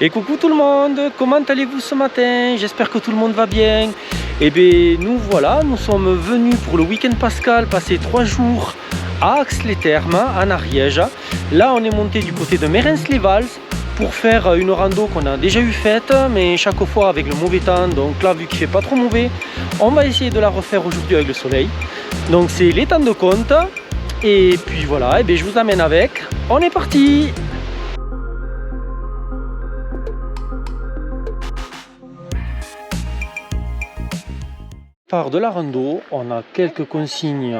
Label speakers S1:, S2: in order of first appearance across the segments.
S1: Et coucou tout le monde, comment allez-vous ce matin? J'espère que tout le monde va bien. Et bien nous voilà, nous sommes venus pour le week-end pascal, passer 3 jours à Ax-les-Thermes, en Ariège. Là on est monté du côté de Mérens-les-Vals pour faire une rando qu'on a déjà eu faite, mais chaque fois avec le mauvais temps. Donc là, vu qu'il fait pas trop mauvais, on va essayer de la refaire aujourd'hui avec le soleil. Donc c'est les temps de compte. Et puis voilà, et bien je vous amène avec. On est parti! Part de la rando, on a quelques consignes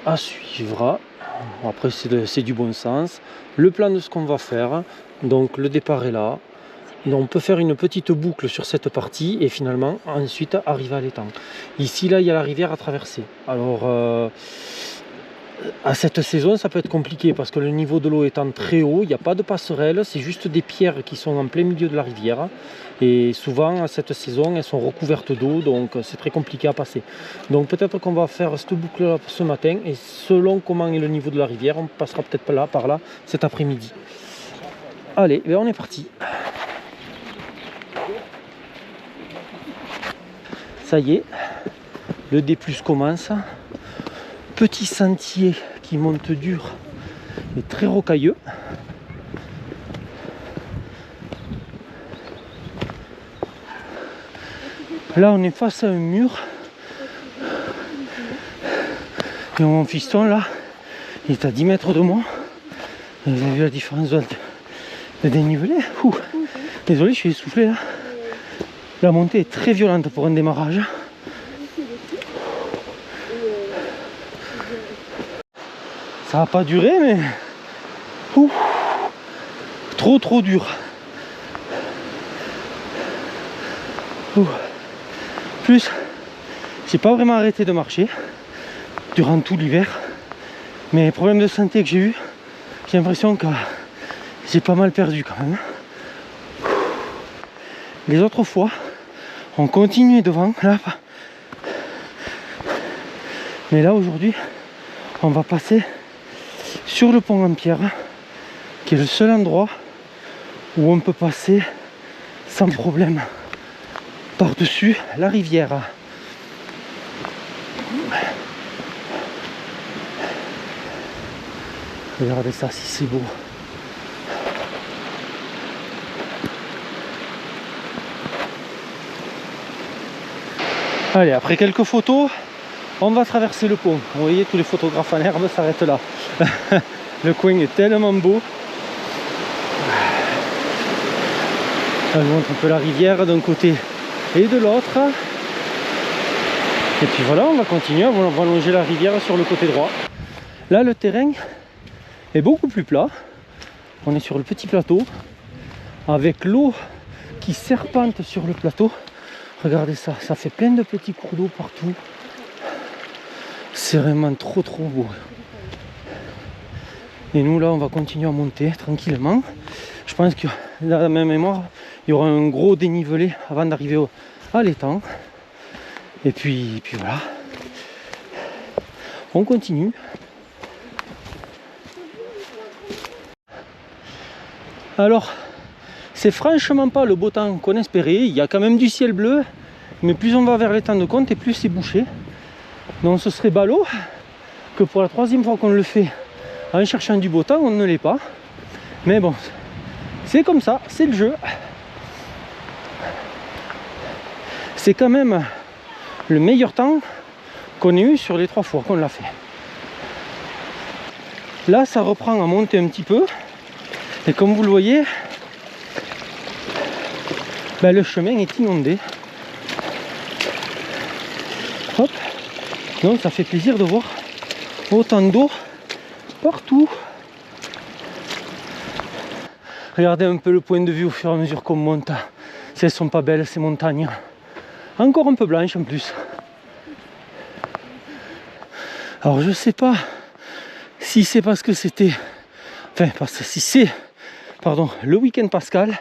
S1: à suivre. Après c'est du bon sens. Le plan de ce qu'on va faire, donc le départ est là. Donc on peut faire une petite boucle sur cette partie et finalement ensuite arriver à l'étang. Ici là il y a la rivière à traverser. Alors à cette saison ça peut être compliqué parce que le niveau de l'eau étant très haut, il n'y a pas de passerelle, c'est juste des pierres qui sont en plein milieu de la rivière. Et souvent à cette saison elles sont recouvertes d'eau, donc c'est très compliqué à passer. Donc peut-être qu'on va faire cette boucle là ce matin et selon comment est le niveau de la rivière, on passera peut-être par là cet après-midi. Allez, ben on est parti. Ça y est, le D+ commence. Petit sentier qui monte dur et très rocailleux. Là on est face à un mur. Et mon fiston là, il est à 10 mètres de moi. Et vous avez vu la différence de dénivelé. Ouh. Désolé, je suis essoufflé là. La montée est très violente pour un démarrage. Ça va pas durer, mais ouh, trop dur. Ouh. Plus, j'ai pas vraiment arrêté de marcher durant tout l'hiver, mais les problèmes de santé que j'ai eu, j'ai l'impression que j'ai pas mal perdu quand même. Les autres fois, on continuait devant là, mais là aujourd'hui, on va passer sur le pont en pierre, qui est le seul endroit où on peut passer sans problème par-dessus la rivière. Regardez ça, si c'est beau. Allez, après quelques photos, on va traverser le pont. Vous voyez, tous les photographes en herbe s'arrêtent là. Le coin est tellement beau. Je vous montre un peu la rivière d'un côté et de l'autre. Et puis voilà, on va continuer, on va longer la rivière sur le côté droit. Là, le terrain est beaucoup plus plat. On est sur le petit plateau avec l'eau qui serpente sur le plateau. Regardez ça, ça fait plein de petits cours d'eau partout. C'est vraiment trop beau. Et nous là on va continuer à monter tranquillement. Je pense que dans la même mémoire, il y aura un gros dénivelé avant d'arriver à l'étang. Et puis voilà. On continue. Alors, c'est franchement pas le beau temps qu'on espérait. Il y a quand même du ciel bleu, mais plus on va vers les temps de compte et plus c'est bouché. Donc ce serait ballot que pour la 3e fois qu'on le fait en cherchant du beau temps, on ne l'est pas. Mais bon, c'est comme ça, c'est le jeu. C'est quand même le meilleur temps qu'on ait eu sur les 3 fois qu'on l'a fait. Là, ça reprend à monter un petit peu. Et comme vous le voyez, ben, le chemin est inondé. Hop. Donc ça fait plaisir de voir autant d'eau partout. Regardez un peu le point de vue au fur et à mesure qu'on monte. Si elles sont pas belles ces montagnes. Encore un peu blanches en plus. Alors je sais pas si c'est parce que c'était... Enfin, parce que si c'est... Pardon, le week-end pascal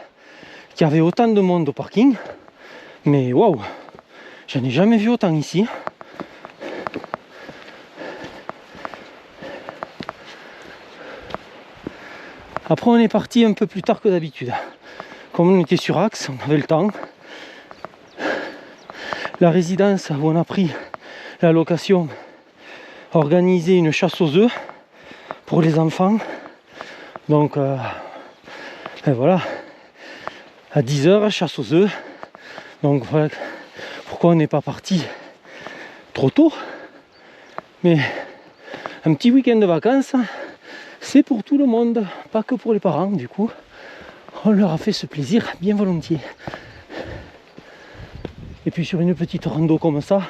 S1: qu'il y avait autant de monde au parking. Mais waouh, j'en ai jamais vu autant ici. Après on est parti un peu plus tard que d'habitude. Comme on était sur Axe, on avait le temps. La résidence où on a pris la location a organisé une chasse aux œufs pour les enfants. Donc et voilà, à 10 h, chasse aux œufs. Donc voilà pourquoi on n'est pas parti trop tôt. Mais un petit week-end de vacances, c'est pour tout le monde, pas que pour les parents. Du coup, on leur a fait ce plaisir bien volontiers. Et puis sur une petite rando comme ça,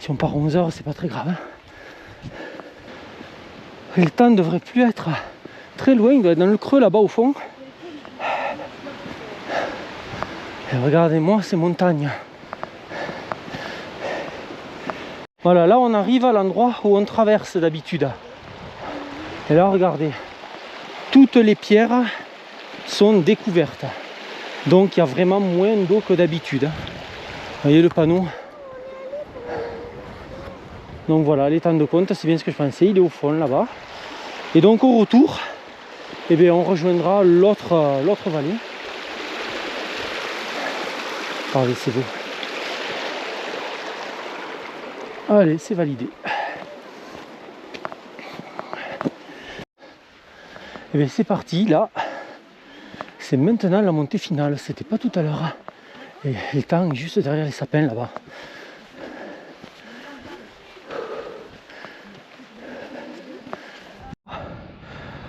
S1: si on part 11 h, c'est pas très grave. Et le temps ne devrait plus être très loin, il doit être dans le creux là-bas au fond. Et regardez-moi ces montagnes. Voilà, là on arrive à l'endroit où on traverse d'habitude. Et là regardez, toutes les pierres sont découvertes. Donc il y a vraiment moins d'eau que d'habitude. Vous voyez le panneau. Donc voilà, l'étang de Contes, c'est bien ce que je pensais, il est au fond là-bas. Et donc au retour, eh bien, on rejoindra l'autre vallée. Regardez, c'est beau. Allez, c'est validé. Et bien c'est parti, là. C'est maintenant la montée finale, c'était pas tout à l'heure. Et l'étang est juste derrière les sapins là-bas.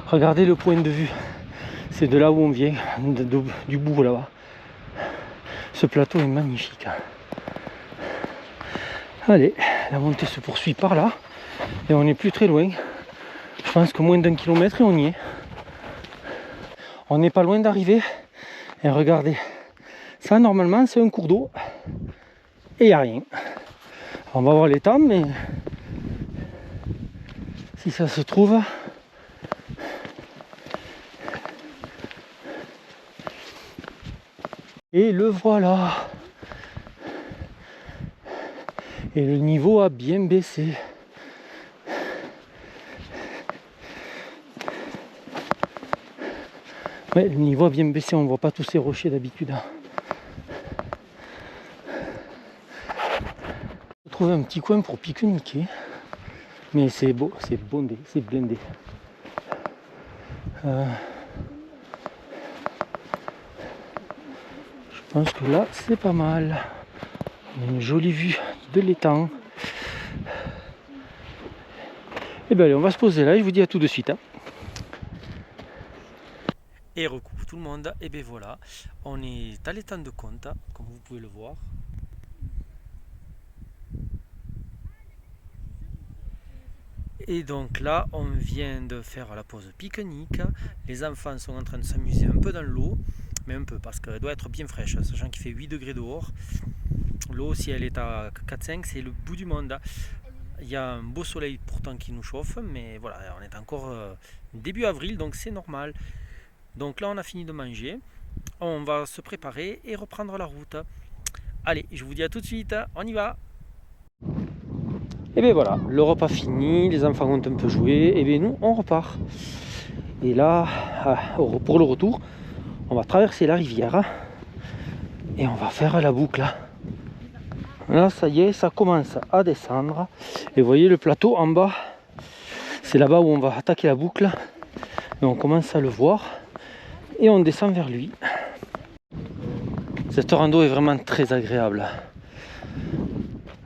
S1: Regardez le point de vue. C'est de là où on vient, du bout là-bas. Ce plateau est magnifique. Allez, la montée se poursuit par là. Et on n'est plus très loin. Je pense que moins d'1 kilomètre et on y est. On n'est pas loin d'arriver. Et regardez, ça normalement c'est un cours d'eau. Et il n'y a rien. On va voir l'étang, mais si ça se trouve... Et le voilà. Et le niveau a bien baissé. Ouais, le niveau a bien baissé, on ne voit pas tous ces rochers d'habitude. On trouve un petit coin pour pique-niquer. Mais c'est beau, c'est bondé, c'est blindé. Je pense que là c'est pas mal. On a une jolie vue de l'étang. Et bien allez, on va se poser là, je vous dis à tout de suite. Et recoucou tout le monde, et bien voilà, on est à l'étang de Contes, comme vous pouvez le voir. Et donc là, on vient de faire la pause pique-nique. Les enfants sont en train de s'amuser un peu dans l'eau, mais un peu parce qu'elle doit être bien fraîche, sachant qu'il fait 8 degrés dehors. L'eau, si elle est à 4-5, c'est le bout du monde. Il y a un beau soleil pourtant qui nous chauffe, mais voilà, on est encore début avril, donc c'est normal. Donc là, on a fini de manger. On va se préparer et reprendre la route. Allez, je vous dis à tout de suite, on y va! Et bien voilà, le repas fini, les enfants ont un peu joué, et bien nous on repart. Et là, pour le retour, on va traverser la rivière et on va faire la boucle. Là ça y est, ça commence à descendre. Et vous voyez le plateau en bas, c'est là-bas où on va attaquer la boucle. Et on commence à le voir et on descend vers lui. Cette rando est vraiment très agréable.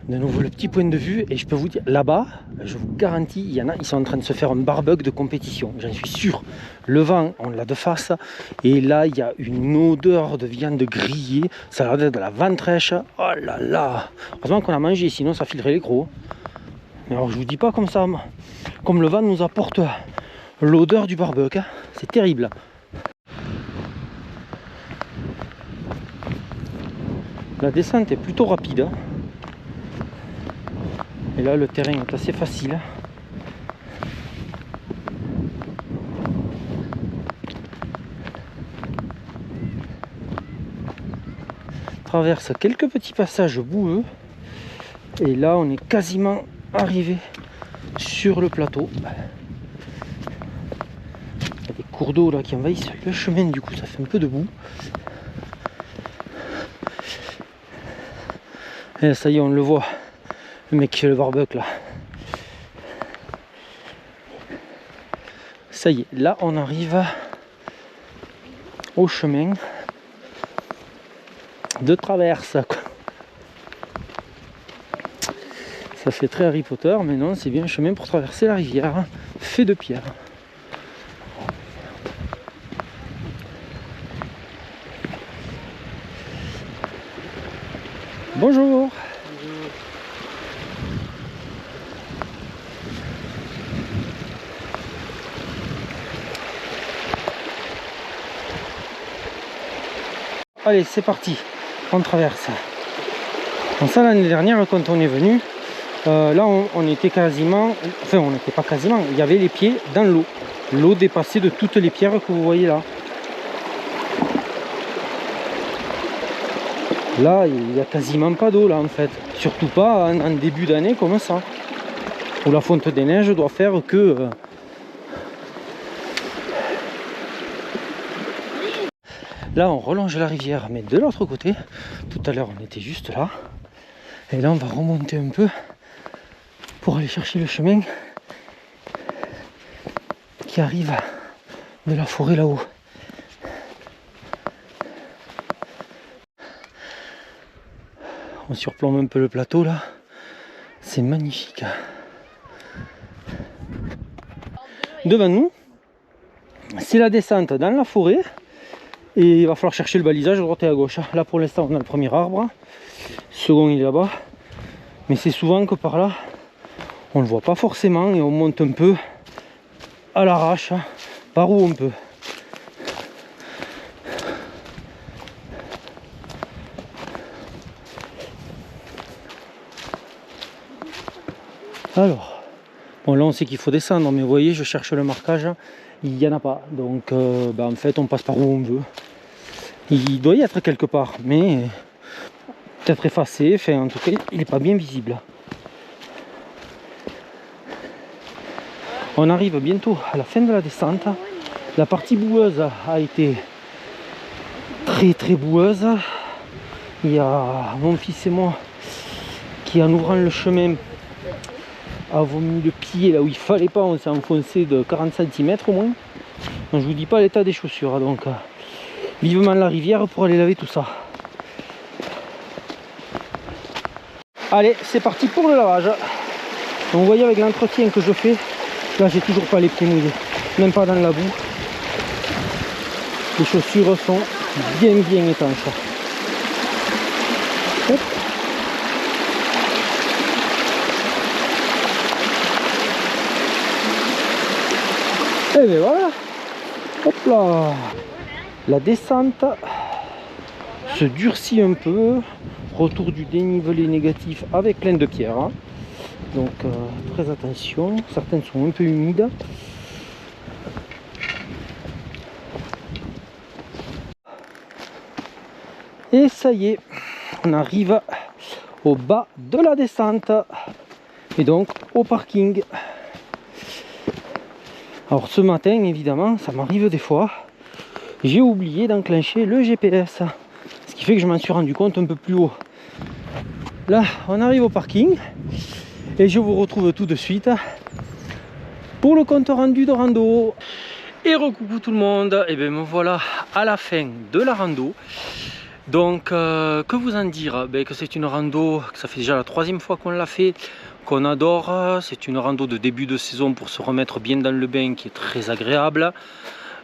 S1: De nouveau le petit point de vue, et je peux vous dire, là-bas, je vous garantis, il y en a, ils sont en train de se faire un barbecue de compétition, j'en suis sûr. Le vent, on l'a de face, et là, il y a une odeur de viande grillée, ça a l'air d'être de la ventrèche, oh là là. Heureusement qu'on a mangé, sinon ça filerait les crocs. Mais alors je vous dis pas comme ça, comme le vent nous apporte l'odeur du barbecue, c'est terrible. La descente est plutôt rapide. Et là, le terrain est assez facile. Traverse quelques petits passages boueux. Et là, on est quasiment arrivé sur le plateau. Il y a des cours d'eau là qui envahissent le chemin, du coup ça fait un peu de boue. Et là, ça y est, on le voit, le mec qui fait le barbecue là. Ça y est, là on arrive au chemin de traverse, quoi. Ça fait très Harry Potter, mais non, c'est bien un chemin pour traverser la rivière, fait de pierre. Bonjour. Allez, c'est parti, on traverse. Bon, ça l'année dernière quand on est venu, là on était quasiment, enfin on n'était pas quasiment, il y avait les pieds dans l'eau. L'eau dépassait de toutes les pierres que vous voyez là. Là il n'y a quasiment pas d'eau là en fait, surtout pas en début d'année comme ça, où la fonte des neiges doit faire que... Là on relonge la rivière mais de l'autre côté. Tout à l'heure on était juste là. Et là on va remonter un peu pour aller chercher le chemin qui arrive de la forêt là-haut. On surplombe un peu le plateau là. C'est magnifique. Devant nous, c'est la descente dans la forêt. Et il va falloir chercher le balisage à droite et à gauche. Là pour l'instant on a le premier arbre. Le second il est là-bas. Mais c'est souvent que par là, on ne le voit pas forcément et on monte un peu à l'arrache, par où on peut. Alors, bon là on sait qu'il faut descendre, mais vous voyez, je cherche le marquage, il n'y en a pas. Donc en fait on passe par où on veut. Il doit y être quelque part, mais peut-être effacé, enfin en tout cas il n'est pas bien visible. On arrive bientôt à la fin de la descente. La partie boueuse a été très boueuse. Il y a mon fils et moi qui, en ouvrant le chemin, avons mis le pied là où il fallait pas. On s'est enfoncé de 40 cm au moins. Donc, je vous dis pas l'état des chaussures, donc vivement la rivière pour aller laver tout ça. Allez, c'est parti pour le lavage. Donc, vous voyez avec l'entretien que je fais, là j'ai toujours pas les pieds mouillés, même pas dans la boue. Les chaussures sont bien étanches. Hop. Et bien voilà. Hop là. La descente se durcit un peu. Retour du dénivelé négatif avec plein de pierres. Donc très attention. Certaines sont un peu humides. Et ça y est, on arrive au bas de la descente et donc au parking. Alors ce matin, évidemment, ça m'arrive des fois, j'ai oublié d'enclencher le GPS, ce qui fait que je m'en suis rendu compte un peu plus haut. Là, on arrive au parking et je vous retrouve tout de suite pour le compte rendu de rando. Et recoucou tout le monde, et bien me voilà à la fin de la rando. Donc que vous en dire, que c'est une rando, que ça fait déjà la 3e fois qu'on l'a fait, qu'on adore. C'est une rando de début de saison pour se remettre bien dans le bain qui est très agréable.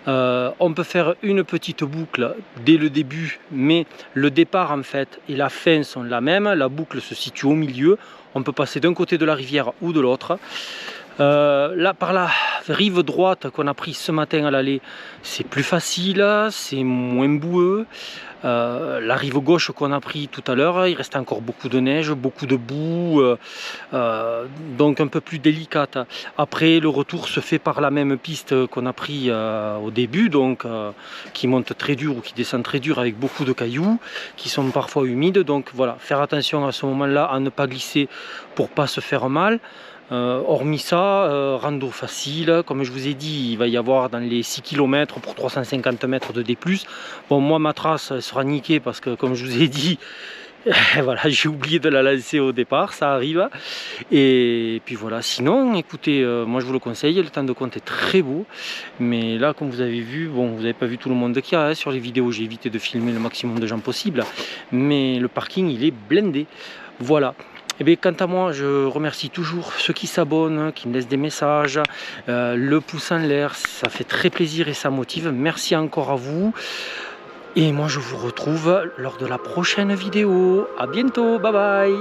S1: On peut faire une petite boucle dès le début, mais le départ en fait et la fin sont la même. La boucle se situe au milieu, on peut passer d'un côté de la rivière ou de l'autre. Là par la rive droite qu'on a pris ce matin à l'aller, c'est plus facile, c'est moins boueux. La rive gauche qu'on a pris tout à l'heure, il reste encore beaucoup de neige, beaucoup de boue, donc un peu plus délicate. Après le retour se fait par la même piste qu'on a pris au début, donc qui monte très dur ou qui descend très dur avec beaucoup de cailloux qui sont parfois humides. Donc voilà, faire attention à ce moment là à ne pas glisser pour pas se faire mal. Hormis ça, rando facile, comme je vous ai dit, il va y avoir dans les 6 km pour 350 mètres de D+. Bon, moi ma trace elle sera niquée parce que comme je vous ai dit, voilà, j'ai oublié de la lancer au départ, ça arrive. Et puis voilà, sinon écoutez, moi je vous le conseille, le temps de compte est très beau. Mais là comme vous avez vu, bon vous n'avez pas vu tout le monde qu'il y a hein, sur les vidéos, j'ai évité de filmer le maximum de gens possible. Mais le parking il est blindé. Voilà. Et bien, quant à moi, je remercie toujours ceux qui s'abonnent, qui me laissent des messages, le pouce en l'air, ça fait très plaisir et ça motive. Merci encore à vous. Et moi, je vous retrouve lors de la prochaine vidéo. À bientôt, bye bye.